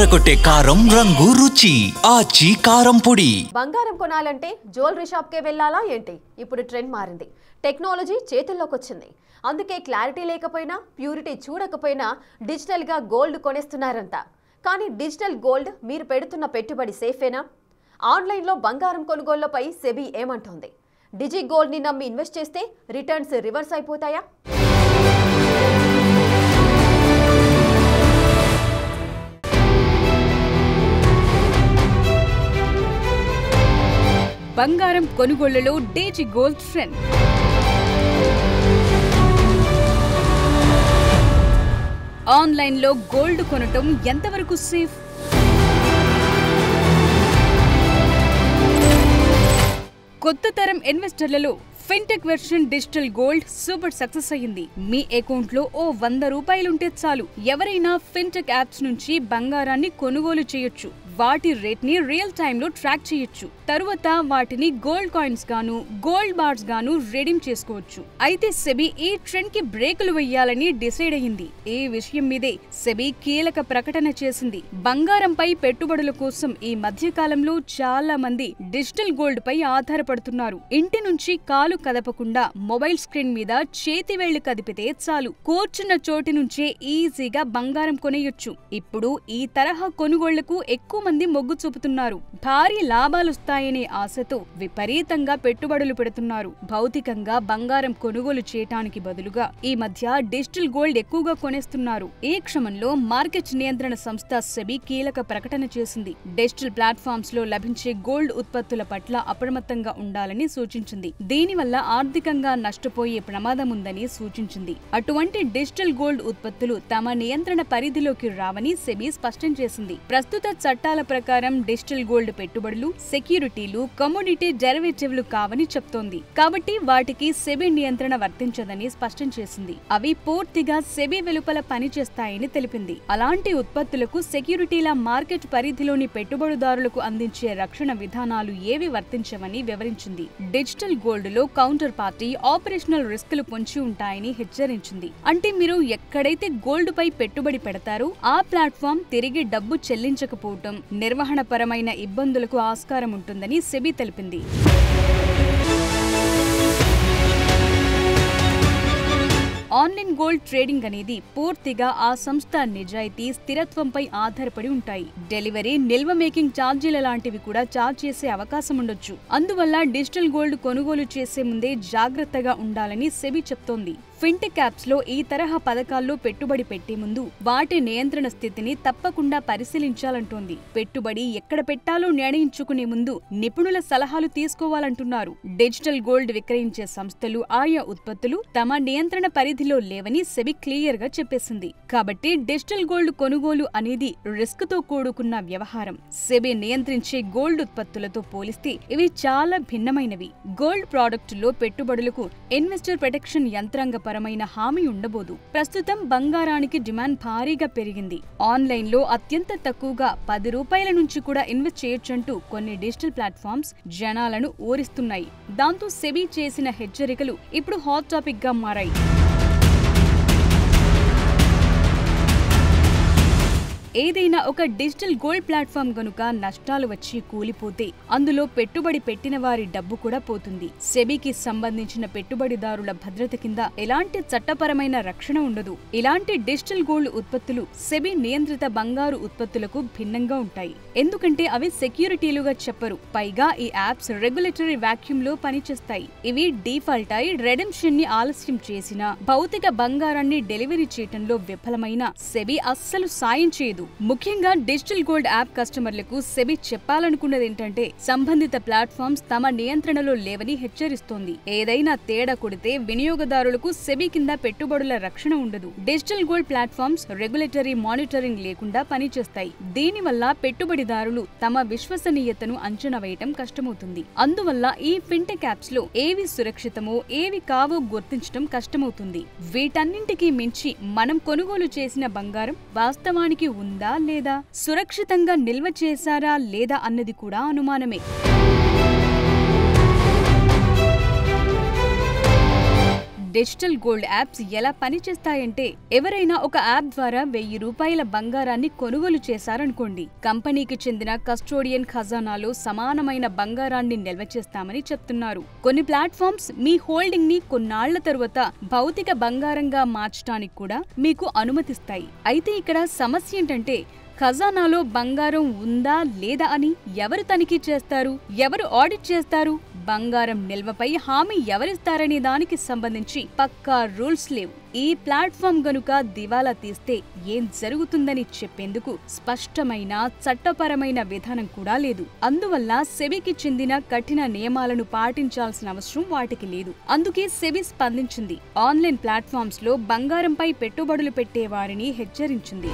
అదరగొట్టే కారం రంగు రుచి ఆచి కారం పొడి. బంగారం కొనాలంటే జ్యువెలరీ షాప్కే వెళ్ళాలా ఏంటి? ఇప్పుడు ట్రెండ్ మారింది. టెక్నాలజీ చేతుల్లోకి వచ్చింది. అందుకే క్లారిటీ లేకపోయినా, ప్యూరిటీ చూడకపోయినా డిజిటల్గా గోల్డ్ కొనేస్తున్నారంతా. కానీ డిజిటల్ గోల్డ్ మీరు పెడుతున్న పెట్టుబడి సేఫేనా? ఆన్లైన్లో బంగారం కొనుగోళ్లపై సెబీ ఏమంటోంది? డిజి గోల్డ్ని నమ్మి ఇన్వెస్ట్ చేస్తే రిటర్న్స్ రివర్స్ అయిపోతాయా? బంగారం కొనుగోళ్లలో డిజి గోల్డ్ ట్రెండ్. ఆన్లైన్లో గోల్డ్ కొనటం ఎంతవరకు సేఫ్? కొత్త తరం ఇన్వెస్టర్లలో fintech version digital gold super success అయ్యింది. మీ అకౌంట్లో ఓ 100 రూపాయలుంటే చాలు, ఎవరైనా ఫిన్టెక్ యాప్స్ నుంచి బంగారాన్ని కొనుగోలు చేయొచ్చు. వాటి రేట్ ని రియల్ టైమ్ లో ట్రాక్ చేయొచ్చు. తరువాత వాటిని గోల్డ్ కాయిన్స్ గాను, గోల్డ్ బార్స్ గాను రెడీమ్ చేసుకోవచ్చు. అయితే సెబీ ఈ ట్రెండ్ కి బ్రేకులు వేయాలని డిసైడ్ అయ్యింది. ఈ విషయం మీదే సెబీ కీలక ప్రకటన చేసింది. బంగారంపై పెట్టుబడుల కోసం ఈ మధ్య కాలంలో చాలా మంది డిజిటల్ గోల్డ్ పై ఆధారపడుతున్నారు. ఇంటి నుంచి కాలు కదపకుండా మొబైల్ స్క్రీన్ మీద చేతి వేళ్లు కదిపితే చాలు, కూర్చున్న చోటి నుంచే ఈజీగా బంగారం కొనేయొచ్చు. ఇప్పుడు ఈ తరహా కొనుగోళ్లకు ఎక్కువ మంది మొగ్గు చూపుతున్నారు. భారీ లాభాలొస్తాయనే ఆశతో విపరీతంగా పెట్టుబడులు పెడుతున్నారు. భౌతికంగా బంగారం కొనుగోలు చేయటానికి బదులుగా ఈ మధ్య డిజిటల్ గోల్డ్ ఎక్కువగా కొనేస్తున్నారు. ఈ క్రమంలో మార్కెట్ నియంత్రణ సంస్థ సెబీ కీలక ప్రకటన చేసింది. డిజిటల్ ప్లాట్ఫామ్స్ లో లభించే గోల్డ్ ఉత్పత్తుల పట్ల అప్రమత్తంగా ఉండాలని సూచించింది. దీనివల్ల ఆర్థికంగా నష్టపోయే ప్రమాదం ఉందని సూచించింది. అటువంటి డిజిటల్ గోల్డ్ ఉత్పత్తులు తమ నియంత్రణ పరిధిలోకి రావని సెబీ స్పష్టం చేసింది. ప్రస్తుత చట్టాల ప్రకారం డిజిటల్ గోల్డ్ పెట్టుబడులు, సెక్యూరిటీలు, కమోడిటీ డెరివేటివ్లు కావని చెప్తోంది. కాబట్టి వాటికి సెబీ నియంత్రణ వర్తించదని స్పష్టం చేసింది. అవి పూర్తిగా సెబీ వెలుపల పనిచేస్తాయని తెలిపింది. అలాంటి ఉత్పత్తులకు సెక్యూరిటీల మార్కెట్ పరిధిలోని పెట్టుబడిదారులకు అందించే రక్షణ విధానాలు ఏవి వర్తించవని వివరించింది. డిజిటల్ గోల్డ్ లో కౌంటర్ పార్టీ ఆపరేషనల్ రిస్కులు పొంచి ఉంటాయని హెచ్చరించింది. అంటే మీరు ఎక్కడైతే గోల్డ్ పై పెట్టుబడి పెడతారో ఆ ప్లాట్ఫామ్ తిరిగి డబ్బు చెల్లించకపోవటం, నిర్వహణపరమైన ఇబ్బందులకు ఆస్కారం ఉంటుందని సెబీ తెలిపింది. ఆన్లైన్ గోల్డ్ ట్రేడింగ్ అనేది పూర్తిగా ఆ సంస్థ నిజాయితీ, స్థిరత్వంపై ఆధారపడి ఉంటాయి. డెలివరీ, నిల్వ మేకింగ్ ఛార్జీల లాంటివి కూడా ఛార్జ్ చేసే అవకాశం ఉండొచ్చు. అందువల్ల డిజిటల్ గోల్డ్ కొనుగోలు చేసే ముందే జాగ్రత్తగా ఉండాలని సెబీ చెప్తోంది. ఫిన్టెక్ యాప్స్ లో ఈ తరహా పథకాల్లో పెట్టుబడి పెట్టే ముందు వాటి నియంత్రణ స్థితిని తప్పకుండా పరిశీలించాలంటోంది. పెట్టుబడి ఎక్కడ పెట్టాలో నిర్ణయించుకునే ముందు నిపుణుల సలహాలు తీసుకోవాలంటున్నారు. డిజిటల్ గోల్డ్ విక్రయించే సంస్థలు, ఆయా ఉత్పత్తులు తమ నియంత్రణ పరిధిలో లేవని సెబీ క్లియర్ గా చెప్పేసింది. కాబట్టి డిజిటల్ గోల్డ్ కొనుగోలు అనేది రిస్క్ తో కూడుకున్న వ్యవహారం. సెబీ నియంత్రించే గోల్డ్ ఉత్పత్తులతో పోలిస్తే ఇవి చాలా భిన్నమైనవి. గోల్డ్ ప్రాడక్టుల్లో పెట్టుబడులకు ఇన్వెస్టర్ ప్రొటెక్షన్ యంత్రాంగ పరమైన హామీ ఉండబోదు. ప్రస్తుతం బంగారానికి డిమాండ్ భారీగా పెరిగింది. ఆన్లైన్ లో అత్యంత తక్కువగా 10 రూపాయల నుంచి కూడా ఇన్వెస్ట్ చేయొచ్చంటూ కొన్ని డిజిటల్ ప్లాట్ఫామ్స్ జనాలను ఊరిస్తున్నాయి. దాంతో సెబీ చేసిన హెచ్చరికలు ఇప్పుడు హాట్ టాపిక్ గా మారాయి. ఏదైనా ఒక డిజిటల్ గోల్డ్ ప్లాట్ఫామ్ గనుక నష్టాలు వచ్చి కూలిపోతే అందులో పెట్టుబడి పెట్టిన వారి డబ్బు కూడా పోతుంది. సెబీకి సంబంధించిన పెట్టుబడిదారుల భద్రత కింద ఎలాంటి చట్టపరమైన రక్షణ ఉండదు. ఇలాంటి డిజిటల్ గోల్డ్ ఉత్పత్తులు సెబీ నియంత్రిత బంగారు ఉత్పత్తులకు భిన్నంగా ఉంటాయి. ఎందుకంటే అవి సెక్యూరిటీలుగా చెప్పరు. పైగా ఈ యాప్స్ రెగ్యులేటరీ వాక్యూమ్ లో పనిచేస్తాయి. ఇవి డిఫాల్ట్ అయి రెడెంప్షన్ ని ఆలస్యం చేసినా, భౌతిక బంగారాన్ని డెలివరీ చేయటంలో విఫలమైన సెబీ అస్సలు సాయం చేయదు. ముఖ్యంగా డిజిటల్ గోల్డ్ యాప్ కస్టమర్లకు సెబీ చెప్పాలనుకున్నది ఏంటంటే సంబంధిత ప్లాట్ఫామ్స్ తమ నియంత్రణలో లేవని హెచ్చరిస్తోంది. ఏదైనా తేడా కొడితే వినియోగదారులకు సెబీ కింద పెట్టుబడుల రక్షణ ఉండదు. Digital gold platforms regulatory monitoring లేకుండా పనిచేస్తాయి. దీనివల్ల పెట్టుబడిదారులు తమ విశ్వసనీయతను అంచనా వేయటం కష్టమవుతుంది. అందువల్ల ఈ ఫిన్టెక్ యాప్స్ లో ఏవి సురక్షితమో, ఏవి కావో గుర్తించడం కష్టమవుతుంది. వీటన్నింటికీ మించి మనం కొనుగోలు చేసిన బంగారం వాస్తవానికి ఉందా లేదా, సురక్షితంగా నిల్వ చేశారా లేదా అన్నది కూడా అనుమానమే. డిజిటల్ గోల్డ్ యాప్స్ ఎలా పనిచేస్తాయంటే, ఎవరైనా ఒక యాప్ ద్వారా 1000 రూపాయల బంగారాన్ని కొనుగోలు చేశారనుకోండి, కంపెనీకి చెందిన కస్టోడియన్ ఖజానాలో సమానమైన బంగారాన్ని నిల్వ చేస్తామని చెప్తున్నారు. కొన్ని ప్లాట్ఫామ్స్ మీ హోల్డింగ్ ని కొన్నాళ్ల తరువాత భౌతిక బంగారంగా మార్చడానికి కూడా మీకు అనుమతిస్తాయి. అయితే ఇక్కడ సమస్య ఏంటంటే, ఖజానాలో బంగారం ఉందా లేదా అని ఎవరు తనిఖీ చేస్తారు, ఎవరు ఆడిట్ చేస్తారు, బంగారం నిల్వపై హామీ ఎవరిస్తారనే దానికి సంబంధించి పక్కా రూల్స్ లేవు. ఈ ప్లాట్ఫామ్ గనుక దివాలా తీస్తే ఏం జరుగుతుందని చెప్పేందుకు స్పష్టమైన చట్టపరమైన విధానం కూడా లేదు. అందువల్ల సెబీకి చెందిన కఠిన నియమాలను పాటించాల్సిన అవసరం వాటికి లేదు. అందుకే సెబీ స్పందించింది. ఆన్లైన్ ప్లాట్ఫామ్స్ లో బంగారంపై పెట్టుబడులు పెట్టే వారిని హెచ్చరించింది.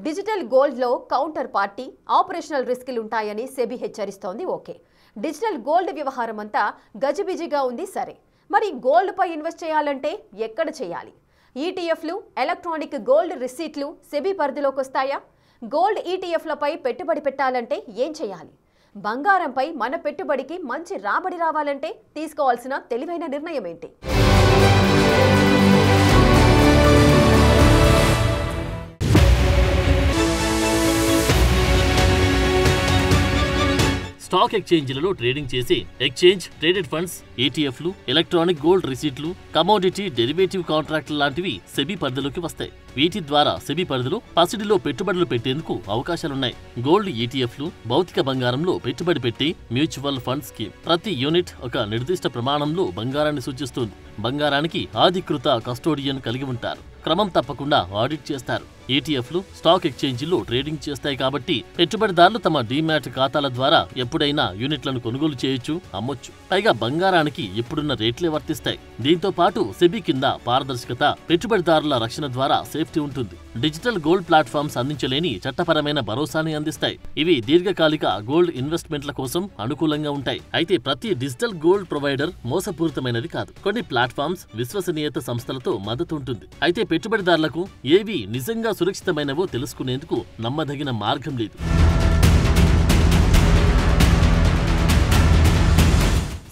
డిజిటల్ గోల్డ్లో కౌంటర్ పార్టీ, ఆపరేషనల్ రిస్కులుంటాయని సెబీ హెచ్చరిస్తోంది. ఓకే, డిజిటల్ గోల్డ్ వ్యవహారం అంతా గజిబిజిగా ఉంది. సరే, మరి గోల్డ్పై ఇన్వెస్ట్ చేయాలంటే ఎక్కడ చేయాలి? ఈటీఎఫ్లు, ఎలక్ట్రానిక్ గోల్డ్ రిసీట్లు సెబీ పరిధిలోకి వస్తాయా? గోల్డ్ ఈటీఎఫ్లపై పెట్టుబడి పెట్టాలంటే ఏం చేయాలి? బంగారంపై మన పెట్టుబడికి మంచి రాబడి రావాలంటే తీసుకోవాల్సిన తెలివైన నిర్ణయం ఏంటి? స్టాక్ ఎక్స్చేంజ్లలో ట్రేడింగ్ చేసే ఎక్స్చేంజ్ ట్రేడెడ్ ఫండ్స్, ఈటీఎఫ్లు, ఎలక్ట్రానిక్ గోల్డ్ రిసీట్లు, కమోడిటీ డెరివేటివ్ కాంట్రాక్టులు లాంటివి సెబీ పరిధిలోకి వస్తాయి. వీటి ద్వారా సెబీ పరిధిలో పసిడిలో పెట్టుబడులు పెట్టేందుకు అవకాశాలున్నాయి. గోల్డ్ ఈటీఎఫ్లు భౌతిక బంగారంలో పెట్టుబడి పెట్టి మ్యూచువల్ ఫండ్ స్కీమ్. ప్రతి యూనిట్ ఒక నిర్దిష్ట ప్రమాణంలో బంగారాన్ని సూచిస్తుంది. బంగారానికి అధికృత కస్టోడియన్ కలిగి ఉంటారు. క్రమం తప్పకుండా ఆడిట్ చేస్తారు. ఈటీఎఫ్లు స్టాక్ ఎక్స్చేంజీల్లో ట్రేడింగ్ చేస్తాయి కాబట్టి పెట్టుబడిదారులు తమ డీమ్యాట్ ఖాతాల ద్వారా ఎప్పుడైనా యూనిట్లను కొనుగోలు చేయొచ్చు, అమ్మొచ్చు. పైగా బంగారానికి ఎప్పుడున్న రేట్లే వర్తిస్తాయి. దీంతో పాటు సెబీ కింద పారదర్శకత, పెట్టుబడిదారుల రక్షణ ద్వారా సేఫ్టీ ఉంటుంది. డిజిటల్ గోల్డ్ ప్లాట్ఫామ్స్ అందించలేని చట్టపరమైన భరోసాని అందిస్తాయి. ఇవి దీర్ఘకాలిక గోల్డ్ ఇన్వెస్ట్మెంట్ల కోసం అనుకూలంగా ఉంటాయి. అయితే ప్రతి డిజిటల్ గోల్డ్ ప్రొవైడర్ మోసపూరితమైనది కాదు. కొన్ని ప్లాట్ఫామ్స్ విశ్వసనీయత సంస్థలతో మద్దతు ఉంటుంది. అయితే పెట్టుబడిదారులకు ఏవి నిజంగా సురక్షితమైనవో తెలుసుకునేందుకు నమ్మదగిన మార్గం లేదు.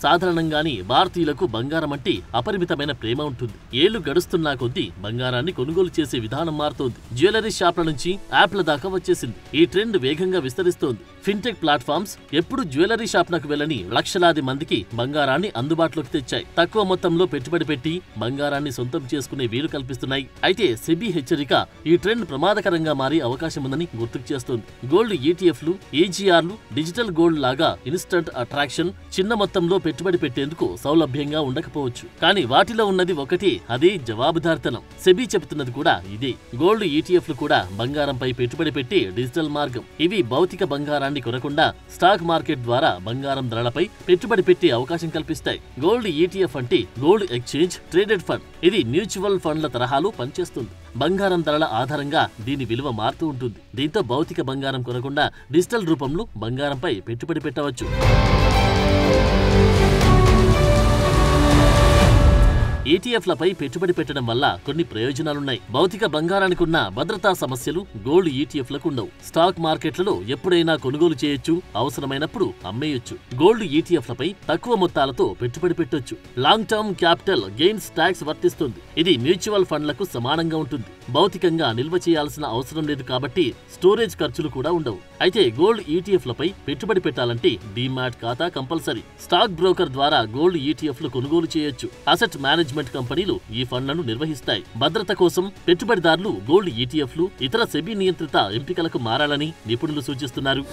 సాధారణంగానే భారతీయులకు బంగారం అంటే అపరిమితమైన ప్రేమ ఉంటుంది. ఏళ్లు గడుస్తున్నా కొద్దీ బంగారాన్ని కొనుగోలు చేసే విధానం మారుతోంది. జ్యువెలరీ షాప్ల నుంచి యాప్ల దాకా వచ్చేసింది. ఈ ట్రెండ్ వేగంగా విస్తరిస్తోంది. ఫిన్టెక్ ప్లాట్ఫామ్స్ ఎప్పుడు జ్యువెలరీ షాప్లకు వెళ్లని లక్షలాది మందికి బంగారాన్ని అందుబాటులోకి తెచ్చాయి. తక్కువ మొత్తంలో పెట్టుబడి పెట్టి బంగారాన్ని సొంతం చేసుకునే వీలు కల్పిస్తున్నాయి. అయితే సెబీ హెచ్చరిక ఈ ట్రెండ్ ప్రమాదకరంగా మారే అవకాశం ఉందని గుర్తుకు చేస్తోంది. గోల్డ్ ఈటీఎఫ్లు, ఏజీఆర్లు డిజిటల్ గోల్డ్ లాగా ఇన్స్టంట్ అట్రాక్షన్, చిన్న మొత్తంలో పెట్టుబడి పెట్టేందుకు సౌలభ్యంగా ఉండకపోవచ్చు. కానీ వాటిలో ఉన్నది ఒకటే, అదే జవాబుదారితనం. సెబీ చెబుతున్నది కూడా ఇదే. గోల్డ్ ఈటీఎఫ్లు కూడా బంగారంపై పెట్టుబడి పెట్టే డిజిటల్ మార్గం. ఇవి భౌతిక బంగారాన్ని కొనకుండా స్టాక్ మార్కెట్ ద్వారా బంగారం ధరలపై పెట్టుబడి పెట్టే అవకాశం కల్పిస్తాయి. గోల్డ్ ఈటీఎఫ్ అంటే గోల్డ్ ఎక్స్చేంజ్ ట్రేడెడ్ ఫండ్. ఇది మ్యూచువల్ ఫండ్ల తరహాలో పనిచేస్తుంది. బంగారం ధరల ఆధారంగా దీని విలువ మారుతూ ఉంటుంది. దీంతో భౌతిక బంగారం కొనకుండా డిజిటల్ రూపంలో బంగారంపై పెట్టుబడి పెట్టవచ్చు. ఈటీఎఫ్లపై పెట్టుబడి పెట్టడం వల్ల కొన్ని ప్రయోజనాలున్నాయి. భౌతిక బంగారానికి ఉన్న భద్రతా సమస్యలు గోల్డ్ ఈటీఎఫ్లకు ఉండవు. స్టాక్ మార్కెట్లలో ఎప్పుడైనా కొనుగోలు చేయొచ్చు, అవసరమైనప్పుడు అమ్మేయొచ్చు. గోల్డ్ ఈటీఎఫ్లపై తక్కువ మొత్తాలతో పెట్టుబడి పెట్టొచ్చు. Long term capital gains tax వర్తిస్తుంది. ఇది మ్యూచువల్ ఫండ్లకు సమానంగా ఉంటుంది. భౌతికంగా నిల్వ చేయాల్సిన అవసరం లేదు కాబట్టి స్టోరేజ్ ఖర్చులు కూడా ఉండవు. అయితే గోల్డ్ ఈటీఎఫ్లపై పెట్టుబడి పెట్టాలంటే డీమ్యాట్ ఖాతా కంపల్సరీ. స్టాక్ బ్రోకర్ ద్వారా గోల్డ్ ఈటీఎఫ్లు కొనుగోలు చేయొచ్చు. అసెట్ మేనేజ్మెంట్ కంపెనీలు ఈ ఫండ్లను నిర్వహిస్తాయి. భద్రత కోసం పెట్టుబడిదారులు గోల్డ్ ఈటీఎఫ్లు ఇతర సెబీ నియంత్రిత ఎంపికలకు మారాలని నిపుణులు సూచిస్తున్నారు.